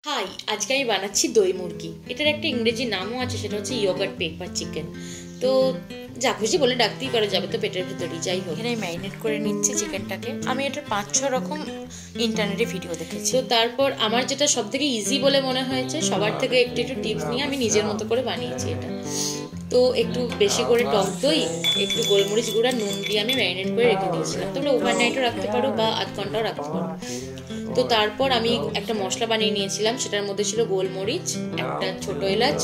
High, আজকে আমি বানাচ্ছি দই মুরগি। এটার একটা ইংরেজি নামও আছে, সেটা হচ্ছে ইয়োগার্ট পেপার চিকেন। তো যা খুশি বলে ডাকতেই পারে, যাবে তো পেটের ভেতরই। যাই হোক, এখানে ম্যারিনেট করে নিচ্ছি চিকেনটাকে। আমি এটার 5-6 রকম ইন্টারনেটে ভিডিও দেখেছি। তো তারপর আমার যেটা সব থেকে ইজি বলে মনে হয়েছে, সবার থেকে একটু একটু টিপস নিয়ে আমি নিজের মতো করে বানিয়েছি এটা। তো একটু বেশি করে টক দই, একটু গোলমরিচ গুঁড়া, নুন দিয়ে আমি ম্যারিনেট করে রেখে দিয়েছিলাম। তোমরা ওভারনাইটও রাখতে পারো বা আধ ঘন্টাও রাখতে পারো। তো তারপর আমি একটা মশলা বানিয়ে নিয়েছিলাম, সেটার মধ্যে ছিল গোলমরিচ, একটা ছোট এলাচ,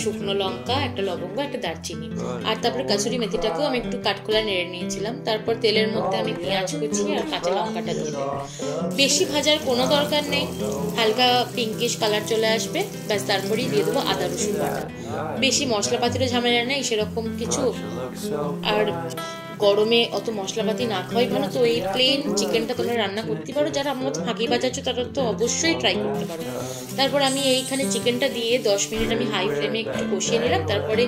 শুকনো লঙ্কা, একটা লবঙ্গ, একটা দারচিনি, আর তারপরে কাসুরি মেথিটাকেও আমি একটু কাঠখোলা নেড়ে নিয়েছিলাম। তারপর তেলের মধ্যে আমি পেঁয়াজ কুচি আর কাঁচা লঙ্কাটা দিয়ে দেবো। বেশি ভাজার কোনো দরকার নেই, হালকা পিঙ্কিশ কালার চলে আসবে, ব্যাস। তারপরেই দিয়ে দেবো আদা রসুন বাটা। বেশি মশলাপাতির ঝামেলা নেই সেরকম কিছু, আর গরমে অত মশলাপাতি না খাওয়াই ভালো। তো এই প্লেন চিকেনটা তোমরা রান্না করতে পারো, যারা আমার মতো ফাঁকি বাজাচ্ছ তারা তো অবশ্যই ট্রাই করতে পারো। তারপর আমি এইখানে চিকেনটা দিয়ে 10 মিনিট আমি হাই ফ্লেমে একটু কষিয়ে নিলাম। তারপরে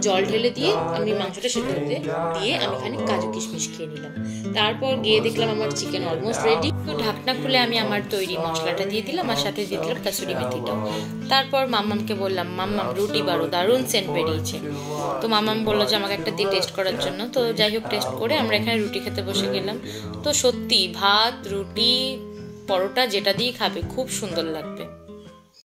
জল ঢেলে দিয়ে আমি মাংসটা সেদ্ধ হতে দিয়ে আমি এখানে কাজু কিশমিশ খেয়ে নিলাম। তারপর গিয়ে দেখলাম আমার চিকেন অলমোস্ট রেডি। তো ঢাকনা খুলে আমি আমার তৈরি মশলাটা দিয়ে দিলাম, আর সাথে দিয়ে দিলাম কাসুরি মেথিটাও। তারপর মাম্মামকে বললাম, মাম্মাম রুটি বারো, দারুণ সেন্ট বেরিয়েছে। তো মাম্মাম বললো যে আমাকে একটা দিয়ে টেস্ট করার জন্য। তো যাই হোক, টেস্ট করে আমরা এখানে রুটি খেতে বসে গেলাম। তো সত্যি ভাত, রুটি, পরোটা যেটা দিয়ে খাবে খুব সুন্দর লাগবে।